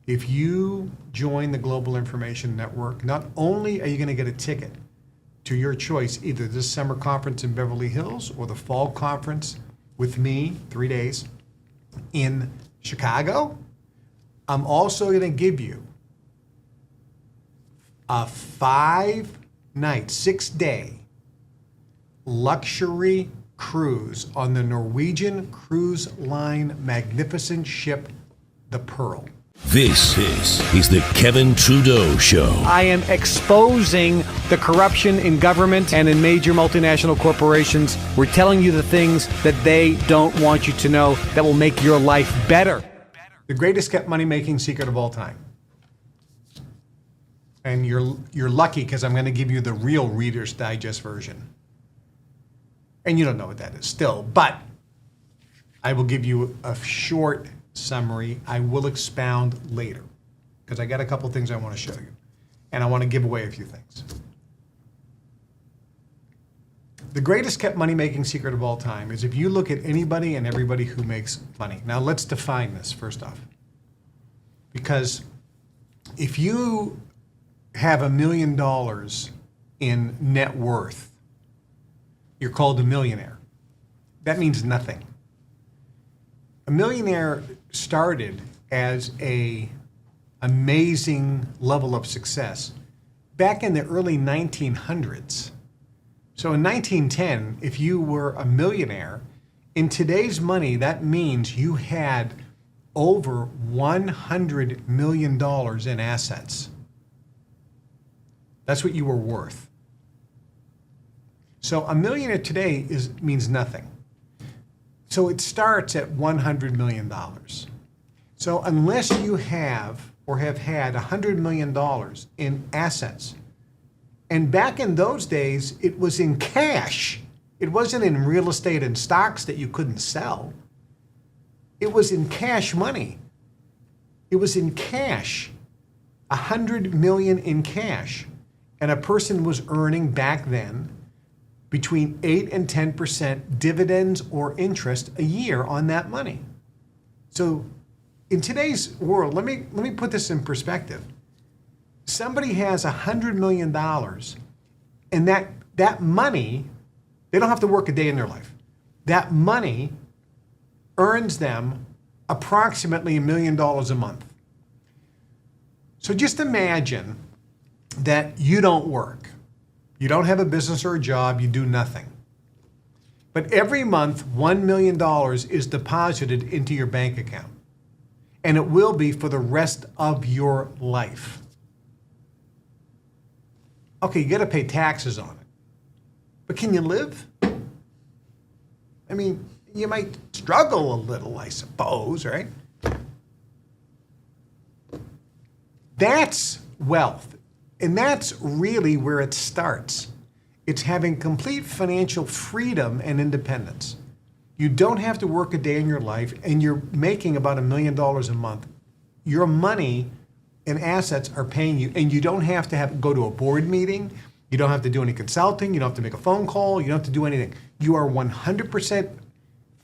If you join the Global Information Network, not only are you going to get a ticket to your choice, either this summer conference in Beverly Hills or the fall conference with me, 3 days in Chicago, I'm also going to give you a 5-night, 6-day luxury cruise on the Norwegian Cruise Line magnificent ship, the Pearl. This is the Kevin Trudeau Show. I am exposing the corruption in government and in major multinational corporations. We're telling you the things that they don't want you to know that will make your life better. The greatest kept money-making secret of all time. And you're lucky because I'm going to give you the real Reader's Digest version. And you don't know what that is still, but I will give you a short summary. I will expound later because I got a couple things I want to show you. And I want to give away a few things. The greatest kept money-making secret of all time is if you look at anybody and everybody who makes money. Now let's define this first off. Because if you have $1 million in net worth, you're called a millionaire. That means nothing. A millionaire started as an amazing level of success back in the early 1900s. So in 1910, if you were a millionaire, in today's money, that means you had over $100 million in assets. That's what you were worth. So a millionaire today means nothing. So it starts at $100 million. So unless you have or have had $100 million in assets, and back in those days, it was in cash. It wasn't in real estate and stocks that you couldn't sell. It was in cash money. It was in cash, $100 million in cash. And a person was earning back then between 8 and 10% dividends or interest a year on that money. So in today's world, let me put this in perspective. Somebody has $100 million and that money, they don't have to work a day in their life. That money earns them approximately $1 million a month. So just imagine that you don't work. You don't have a business or a job, you do nothing. But every month, $1 million is deposited into your bank account. And it will be for the rest of your life. Okay, you gotta pay taxes on it. But can you live? I mean, you might struggle a little, I suppose, right? That's wealth. And that's really where it starts. It's having complete financial freedom and independence. You don't have to work a day in your life, and you're making about $1 million a month. Your money and assets are paying you, and you don't have to go to a board meeting. You don't have to do any consulting. You don't have to make a phone call. You don't have to do anything. You are 100%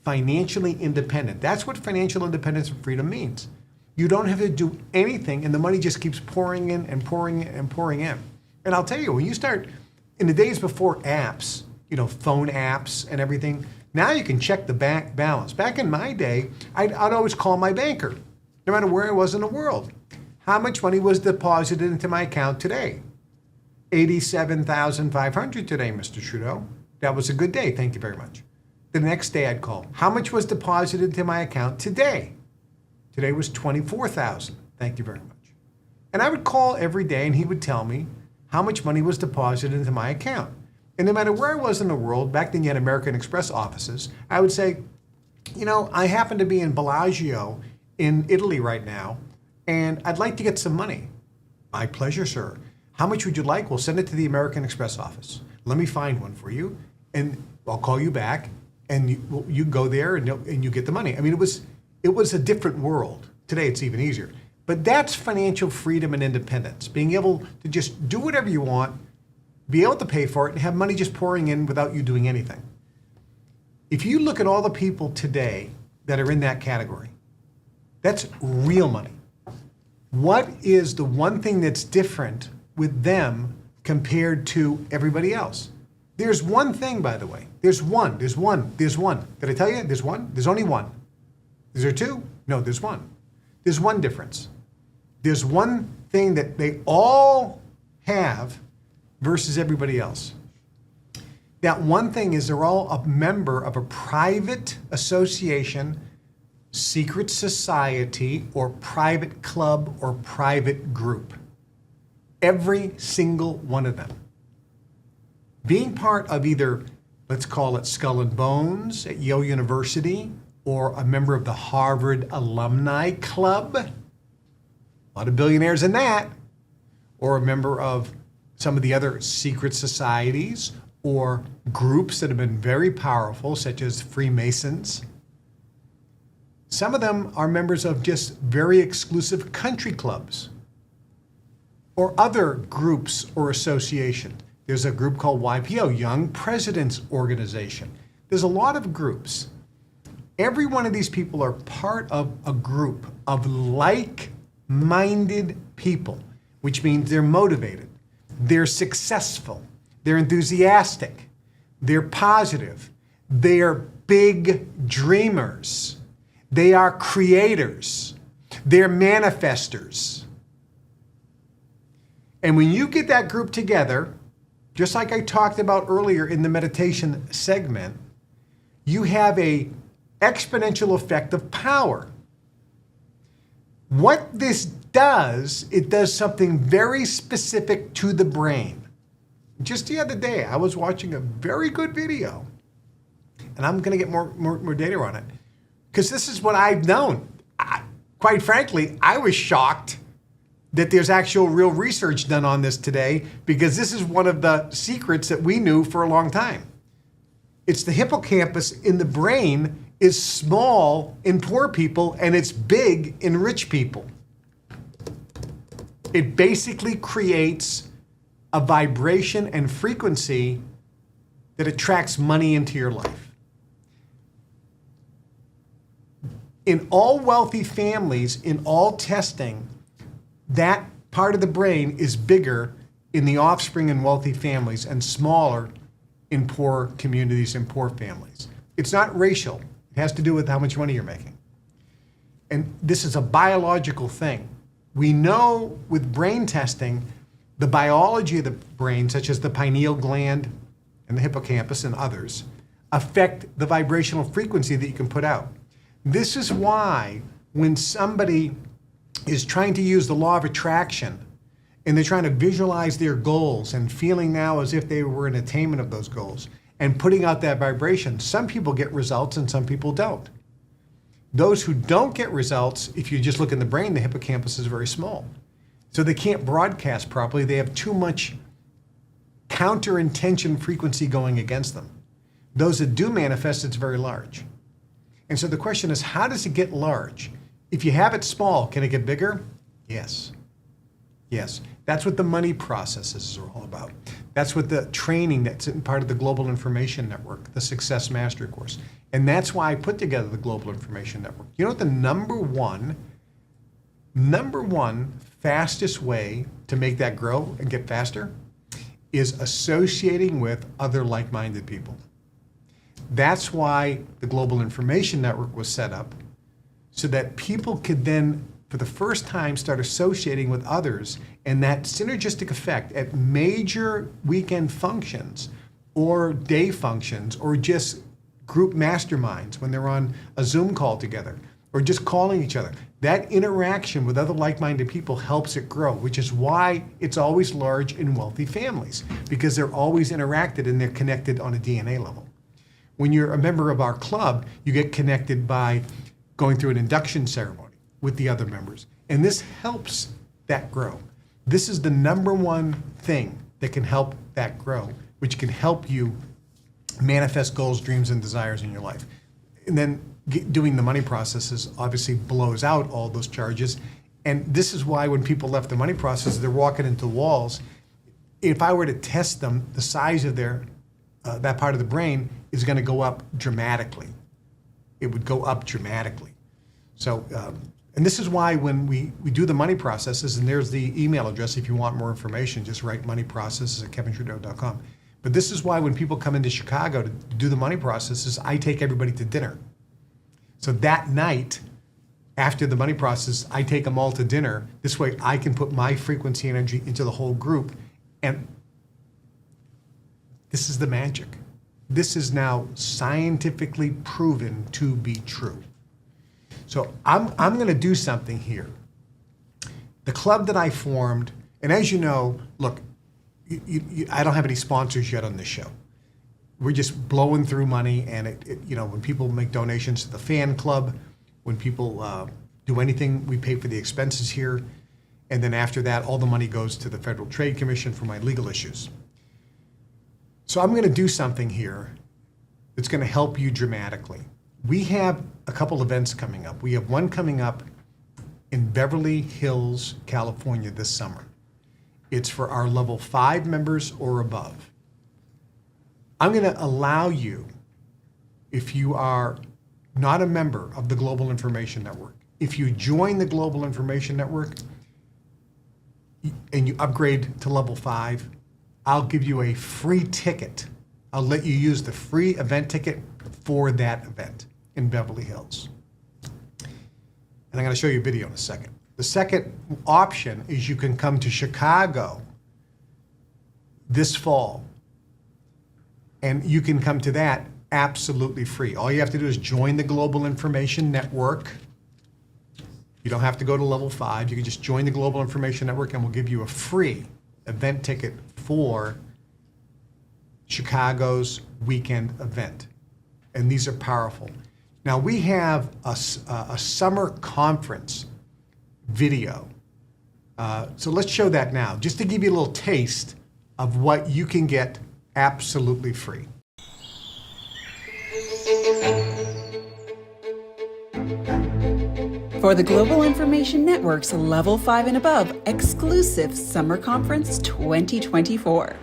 financially independent. That's what financial independence and freedom means. You don't have to do anything, and the money just keeps pouring in and pouring in and pouring in. And I'll tell you, when you start, in the days before apps, phone apps and everything, now you can check the bank balance. Back in my day, I'd always call my banker, no matter where I was in the world. How much money was deposited into my account today? $87,500 today, Mr. Trudeau. That was a good day, thank you very much. The next day I'd call, how much was deposited into my account today? Today was $24,000. Thank you very much. And I would call every day and he would tell me how much money was deposited into my account. And no matter where I was in the world, back then you had American Express offices, I would say, I happen to be in Bellagio in Italy right now, and I'd like to get some money. My pleasure, sir. How much would you like? We'll send it to the American Express office. Let me find one for you, and I'll call you back, and you go there and you get the money. I mean, it was a different world. Today it's even easier. But that's financial freedom and independence, being able to just do whatever you want, be able to pay for it, and have money just pouring in without you doing anything. If you look at all the people today that are in that category, that's real money. What is the one thing that's different with them compared to everybody else? There's one thing, by the way. There's one. Did I tell you? There's one? There's only one. Is there two? No, there's one. There's one difference. There's one thing that they all have versus everybody else. That one thing is they're all a member of a private association, secret society, or private club or private group. Every single one of them. Being part of either, let's call it Skull and Bones at Yale University, or a member of the Harvard Alumni Club, a lot of billionaires in that, or a member of some of the other secret societies or groups that have been very powerful, such as Freemasons. Some of them are members of just very exclusive country clubs or other groups or associations. There's a group called YPO, Young Presidents Organization. There's a lot of groups. Every one of these people are part of a group of like-minded people, which means they're motivated, they're successful, they're enthusiastic, they're positive, they're big dreamers, they are creators, they're manifestors. And when you get that group together, just like I talked about earlier in the meditation segment, you have an exponential effect of power. What this does, it does something very specific to the brain. Just the other day, I was watching a very good video, and I'm going to get more data on it, because this is what I've known. Quite frankly, I was shocked that there's actual real research done on this today, because this is one of the secrets that we knew for a long time. It's the hippocampus in the brain is small in poor people and it's big in rich people. It basically creates a vibration and frequency that attracts money into your life. In all wealthy families, in all testing, that part of the brain is bigger in the offspring in wealthy families and smaller in poor communities and poor families. It's not racial. It has to do with how much money you're making. And this is a biological thing. We know with brain testing, the biology of the brain, such as the pineal gland and the hippocampus and others, affect the vibrational frequency that you can put out. This is why when somebody is trying to use the law of attraction and they're trying to visualize their goals and feeling now as if they were in attainment of those goals and putting out that vibration, some people get results and some people don't. Those who don't get results, if you just look in the brain, the hippocampus is very small. So they can't broadcast properly. They have too much counter-intention frequency going against them. Those that do manifest, it's very large. And so the question is, how does it get large? If you have it small, can it get bigger? Yes. Yes. That's what the money processes are all about. That's what the training that's part of the Global Information Network, the Success Mastery course. And that's why I put together the Global Information Network. You know what the number one fastest way to make that grow and get faster is associating with other like-minded people. That's why the Global Information Network was set up, so that people could then, for the first time, start associating with others, and that synergistic effect at major weekend functions or day functions or just group masterminds when they're on a Zoom call together or just calling each other. That interaction with other like-minded people helps it grow, which is why it's always large in wealthy families, because they're always interacted and they're connected on a DNA level. When you're a member of our club, you get connected by going through an induction ceremony with the other members. And this helps that grow. This is the number one thing that can help that grow, which can help you manifest goals, dreams, and desires in your life. And then doing the money processes obviously blows out all those charges. And this is why when people left the money process, they're walking into walls. If I were to test them, the size of their that part of the brain is going to go up dramatically. It would go up dramatically. So And this is why when we do the money processes, and there's the email address if you want more information, just write moneyprocesses@kevintrudeau.com. But this is why when people come into Chicago to do the money processes, I take everybody to dinner. So that night, after the money process, I take them all to dinner. This way I can put my frequency energy into the whole group. And this is the magic. This is now scientifically proven to be true. So I'm going to do something here. The club that I formed, and as you know, look, I don't have any sponsors yet on this show. We're just blowing through money, and when people make donations to the fan club, when people do anything, we pay for the expenses here, and then after that, all the money goes to the Federal Trade Commission for my legal issues. So I'm going to do something here that's going to help you dramatically. We have a couple events coming up. We have one coming up in Beverly Hills, California this summer. It's for our level 5 members or above. I'm going to allow you, if you are not a member of the Global Information Network, if you join the Global Information Network and you upgrade to level 5, I'll give you a free ticket. I'll let you use the free event ticket for that event in Beverly Hills. And I'm going to show you a video in a second. The second option is you can come to Chicago this fall, and you can come to that absolutely free. All you have to do is join the Global Information Network. You don't have to go to level 5. You can just join the Global Information Network, and we'll give you a free event ticket for Chicago's weekend event. And these are powerful. Now, we have a summer conference video. So let's show that now, just to give you a little taste of what you can get absolutely free. For the Global Information Network's Level 5 and Above exclusive Summer Conference 2024.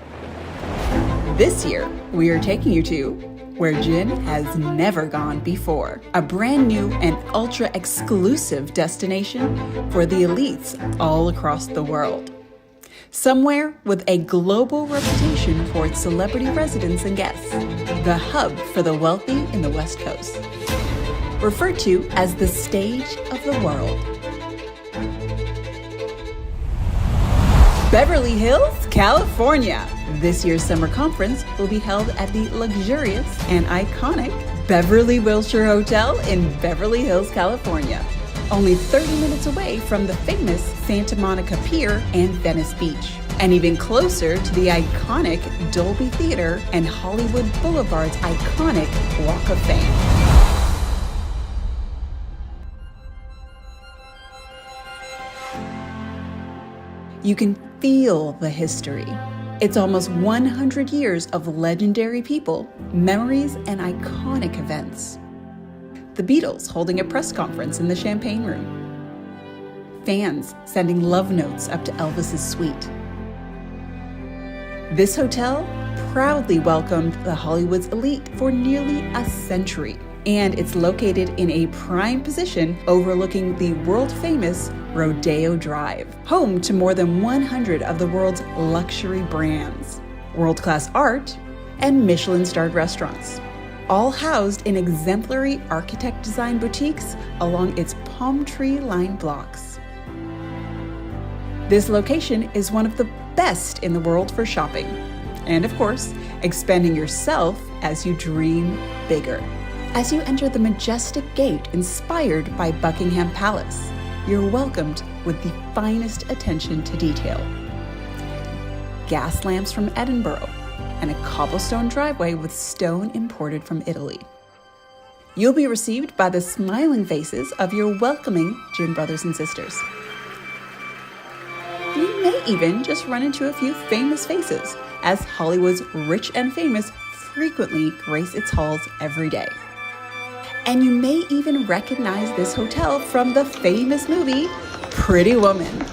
This year, we are taking you to where Jen has never gone before. A brand new and ultra exclusive destination for the elites all across the world. Somewhere with a global reputation for its celebrity residents and guests. The hub for the wealthy in the West Coast. Referred to as the stage of the world. Beverly Hills, California. This year's summer conference will be held at the luxurious and iconic Beverly Wilshire Hotel in Beverly Hills, California. Only 30 minutes away from the famous Santa Monica Pier and Venice Beach. And even closer to the iconic Dolby Theater and Hollywood Boulevard's iconic Walk of Fame. You can feel the history. It's almost 100 years of legendary people, memories, and iconic events. The Beatles holding a press conference in the Champagne Room. Fans sending love notes up to Elvis's suite. This hotel proudly welcomed the Hollywood's elite for nearly a century, and it's located in a prime position overlooking the world-famous Rodeo Drive, home to more than 100 of the world's luxury brands, world-class art, and Michelin-starred restaurants, all housed in exemplary architect-designed boutiques along its palm tree-lined blocks. This location is one of the best in the world for shopping, and of course, expanding yourself as you dream bigger. As you enter the majestic gate inspired by Buckingham Palace, you're welcomed with the finest attention to detail. Gas lamps from Edinburgh and a cobblestone driveway with stone imported from Italy. You'll be received by the smiling faces of your welcoming gin brothers and sisters. You may even just run into a few famous faces, as Hollywood's rich and famous frequently grace its halls every day. And you may even recognize this hotel from the famous movie, Pretty Woman.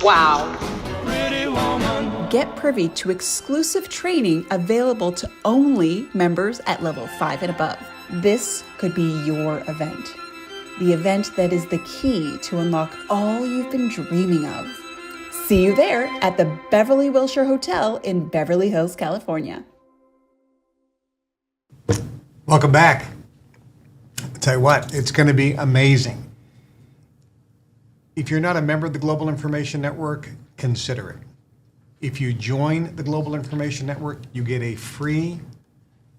Wow. Pretty Woman. Get privy to exclusive training available to only members at level 5 and above. This could be your event. the event that is the key to unlock all you've been dreaming of. See you there at the Beverly Wilshire Hotel in Beverly Hills, California. Welcome back. I'll tell you what, it's going to be amazing. If you're not a member of the Global Information Network, consider it. If you join the Global Information Network, you get a free,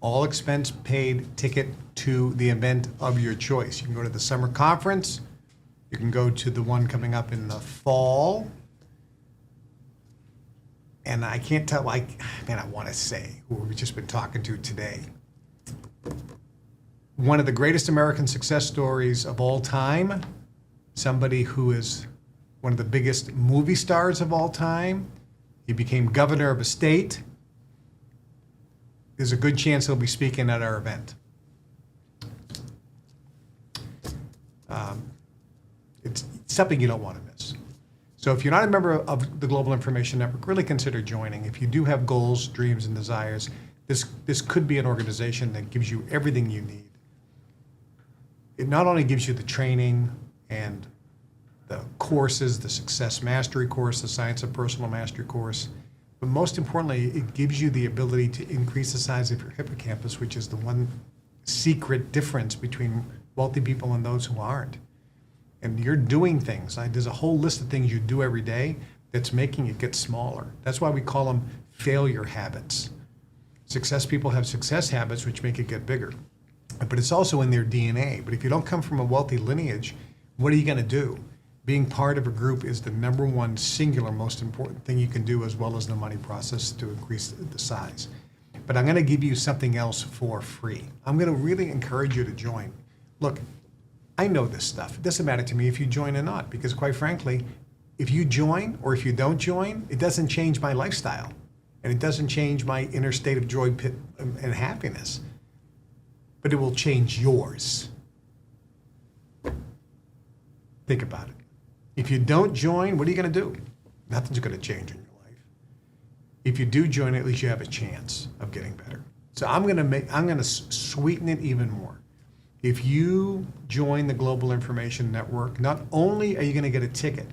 all expense paid ticket to the event of your choice. You can go to the summer conference. You can go to the one coming up in the fall. And I can't tell, I want to say who we've just been talking to today. One of the greatest American success stories of all time, somebody who is one of the biggest movie stars of all time. He became governor of a state. There's a good chance he'll be speaking at our event. It's something you don't want to miss. So if you're not a member of the Global Information Network, really consider joining. If you do have goals, dreams, and desires, this could be an organization that gives you everything you need. It not only gives you the training and the courses, the Success Mastery course, the Science of Personal Mastery course, but most importantly, it gives you the ability to increase the size of your hippocampus, which is the one secret difference between wealthy people and those who aren't. And you're doing things. There's a whole list of things you do every day that's making it get smaller. That's why we call them failure habits. Success people have success habits, which make it get bigger. But it's also in their DNA. But if you don't come from a wealthy lineage, what are you going to do? Being part of a group is the number one singular most important thing you can do, as well as the money process to increase the size. But I'm going to give you something else for free. I'm going to really encourage you to join. Look, I know this stuff. It doesn't matter to me if you join or not, because quite frankly, if you join or if you don't join, it doesn't change my lifestyle. And it doesn't change my inner state of joy and happiness. But it will change yours. Think about it. If you don't join, what are you going to do? Nothing's going to change in your life. If you do join, at least you have a chance of getting better. So I'm going to sweeten it even more. If you join the Global Information Network, not only are you going to get a ticket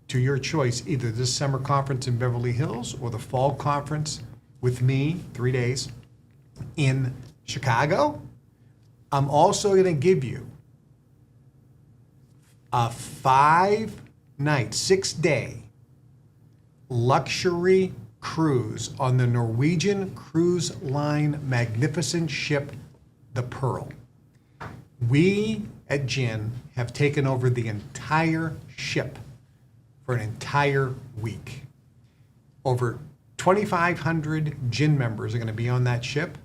to your choice, either this summer conference in Beverly Hills or the fall conference with me, 3 days in Chicago, I'm also going to give you a 5-night, 6-day luxury cruise on the Norwegian Cruise Line magnificent ship, the Pearl. We at GIN have taken over the entire ship for an entire week. Over 2,500 GIN members are going to be on that ship.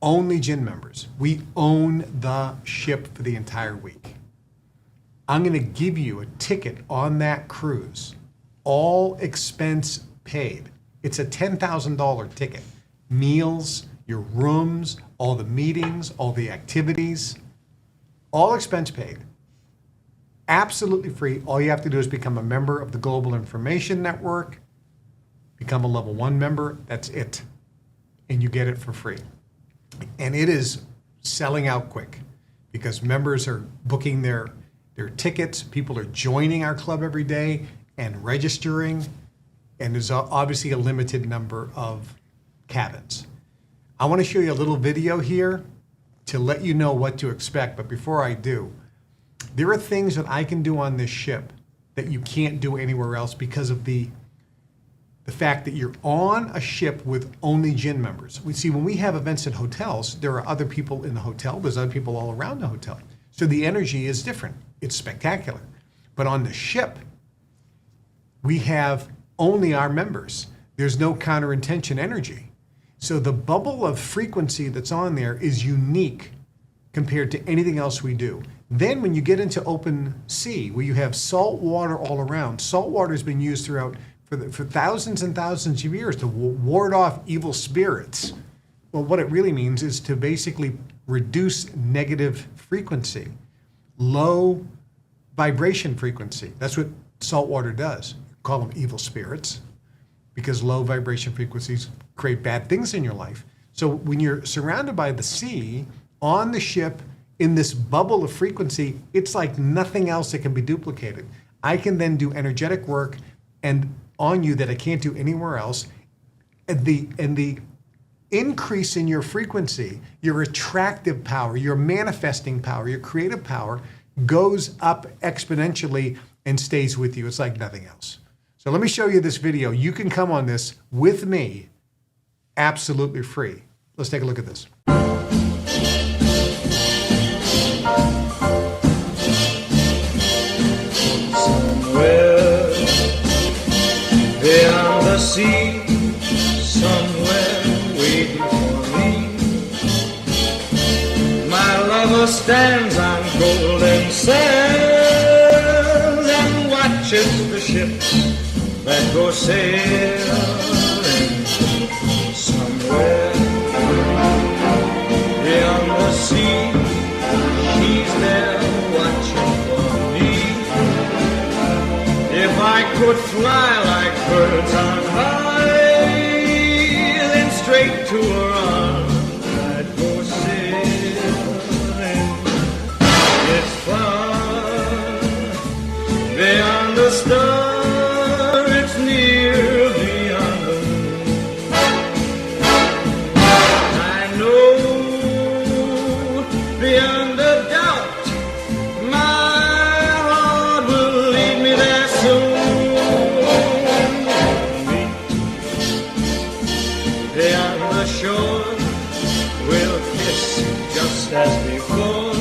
Only GIN members. We own the ship for the entire week. I'm going to give you a ticket on that cruise, all expense paid. It's a $10,000 ticket. Meals, your rooms, all the meetings, all the activities, all expense paid. Absolutely free. All you have to do is become a member of the Global Information Network, become a level 1 member. That's it. And you get it for free. And it is selling out quick because members are booking their tickets. People are joining our club every day and registering. And there's obviously a limited number of cabins. I want to show you a little video here to let you know what to expect. But before I do, there are things that I can do on this ship that you can't do anywhere else because of the fact that you're on a ship with only GIN members. We see when we have events in hotels, there are other people in the hotel. There's other people all around the hotel. So the energy is different. It's spectacular. But on the ship, we have only our members. There's no counterintention energy. So the bubble of frequency that's on there is unique compared to anything else we do. Then when you get into open sea, where you have salt water all around, salt water has been used throughout for thousands and thousands of years to ward off evil spirits. Well, what it really means is to basically reduce negative frequency, low vibration frequency. That's what salt water does. Call them evil spirits because low vibration frequencies create bad things in your life. So when you're surrounded by the sea, on the ship, in this bubble of frequency, it's like nothing else that can be duplicated. I can then do energetic work and on you that I can't do anywhere else. And the increase in your frequency, your attractive power, your manifesting power, your creative power goes up exponentially and stays with you. It's like nothing else. So let me show you this video. You can come on this with me absolutely free. Let's take a look at this. Somewhere beyond the sea, somewhere waiting for me, my lover stands on golden sands and watches the ships that go sailing. Somewhere beyond the sea, she's there watching for me. If I could fly like birds on high, then straight to her arms I'd go sailing. It's far beyond the star, it's near beyond the moon. I know beyond a doubt my heart will lead me there soon. Beyond the shore, we'll kiss just as before.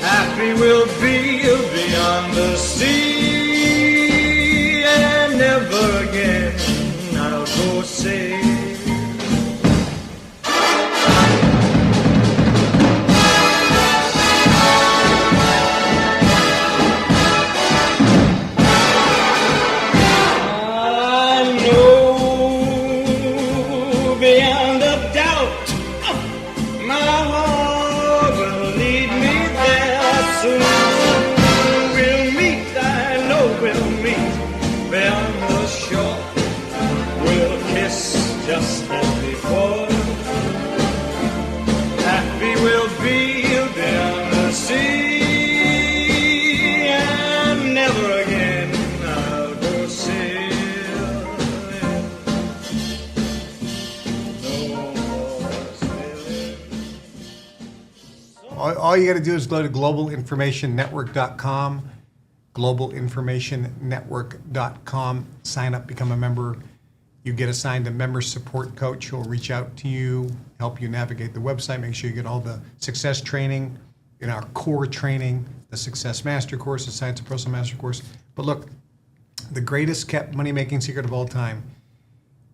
Happy we'll be beyond the sea, and never again I'll go sailing. Beyond a doubt, my heart will lead me there soon. We'll meet, I know we'll meet beyond the shore. We'll kiss just as before. Happy we'll be beyond the sea, and never again I'll go sailing. All you got to do is go to globalinformationnetwork.com, globalinformationnetwork.com, sign up, become a member. You get assigned a member support coach who will reach out to you, help you navigate the website, make sure you get all the success training in our core training, the Success Master Course, the Science of Personal Master Course. But look, the greatest kept money-making secret of all time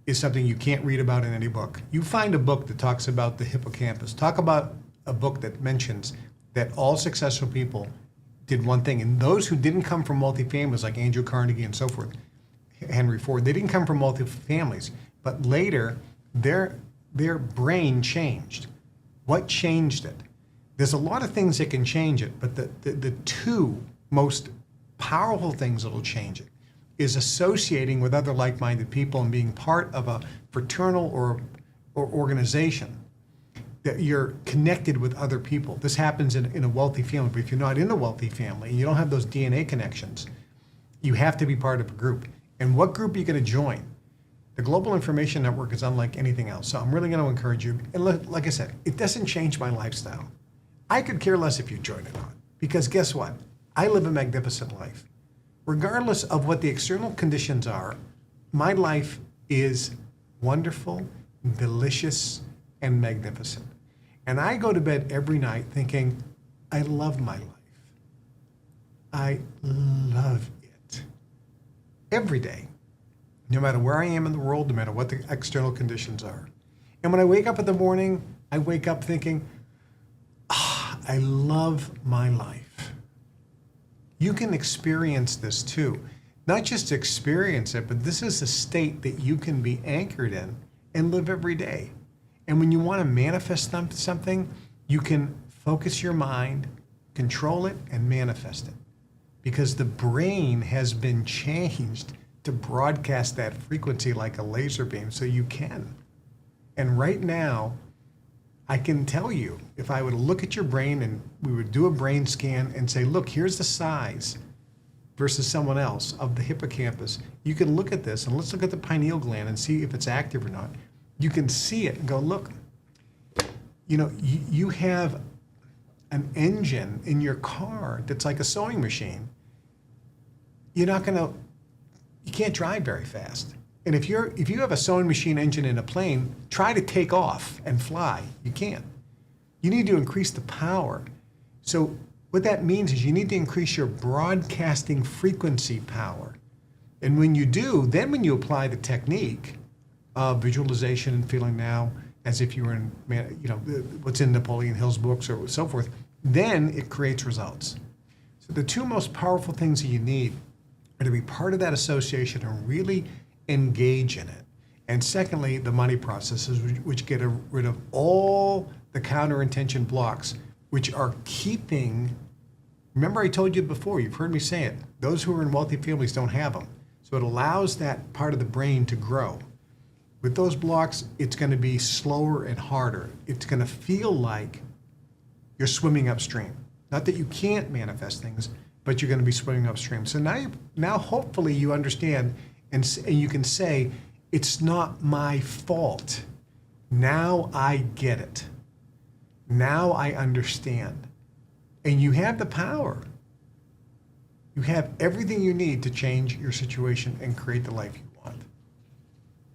is something you can't read about in any book. You find a book that talks about the hippocampus. Talk about a book that mentions that all successful people did one thing. And those who didn't come from multi-families like Andrew Carnegie and so forth, Henry Ford, they didn't come from multi-families. But later, their brain changed. What changed it? There's a lot of things that can change it, but the two most powerful things that will change it is associating with other like-minded people and being part of a fraternal or organization that you're connected with other people. This happens in a wealthy family, but if you're not in a wealthy family and you don't have those DNA connections, you have to be part of a group. And what group are you going to join? The Global Information Network is unlike anything else. So I'm really going to encourage you. And like I said, it doesn't change my lifestyle. I could care less if you join or not, because guess what? I live a magnificent life. Regardless of what the external conditions are, my life is wonderful, delicious, and magnificent. And I go to bed every night thinking, I love my life. I love it. Every day, no matter where I am in the world, no matter what the external conditions are. And when I wake up in the morning, I wake up thinking, I love my life. You can experience this too. Not just experience it, but this is a state that you can be anchored in and live every day. And when you want to manifest something, you can focus your mind, control it, and manifest it. Because the brain has been changed to broadcast that frequency like a laser beam, so you can. And right now, I can tell you, if I would look at your brain and we would do a brain scan and say, look, here's the size versus someone else of the hippocampus, you can look at this and let's look at the pineal gland and see if it's active or not. You can see it and go, look, you know, you have an engine in your car that's like a sewing machine. You can't drive very fast. And if you have a sewing machine engine in a plane, try to take off and fly. You can't. You need to increase the power. So what that means is you need to increase your broadcasting frequency power. And when you do, then when you apply the technique of visualization and feeling now as if you were in, you know, what's in Napoleon Hill's books or so forth, then it creates results. So the two most powerful things that you need are to be part of that association and really engage in it. And secondly, the money processes, which get rid of all the counter-intention blocks, which are keeping, remember I told you before, you've heard me say it, those who are in wealthy families don't have them. So it allows that part of the brain to grow. With those blocks, it's going to be slower and harder. It's going to feel like you're swimming upstream. Not that you can't manifest things, but you're going to be swimming upstream. So now hopefully you understand and you can say, it's not my fault. Now I get it. Now I understand. And you have the power. You have everything you need to change your situation and create the life you want.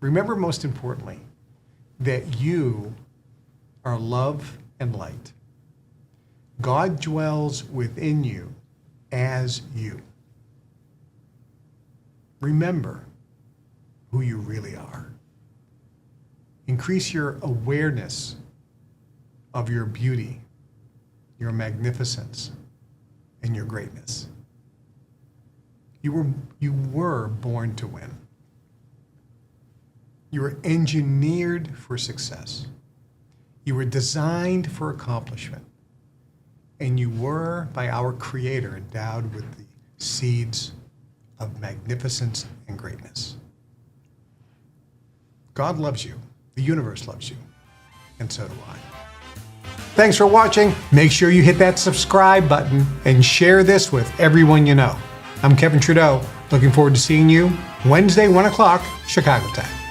Remember, most importantly, that you are love and light. God dwells within you as you. Remember who you really are. Increase your awareness of your beauty, your magnificence, and your greatness. You were born to win. You were engineered for success. You were designed for accomplishment. And you were, by our Creator, endowed with the seeds of magnificence and greatness. God loves you. The universe loves you. And so do I. Thanks for watching. Make sure you hit that subscribe button and share this with everyone you know. I'm Kevin Trudeau. Looking forward to seeing you Wednesday, 1 o'clock, Chicago time.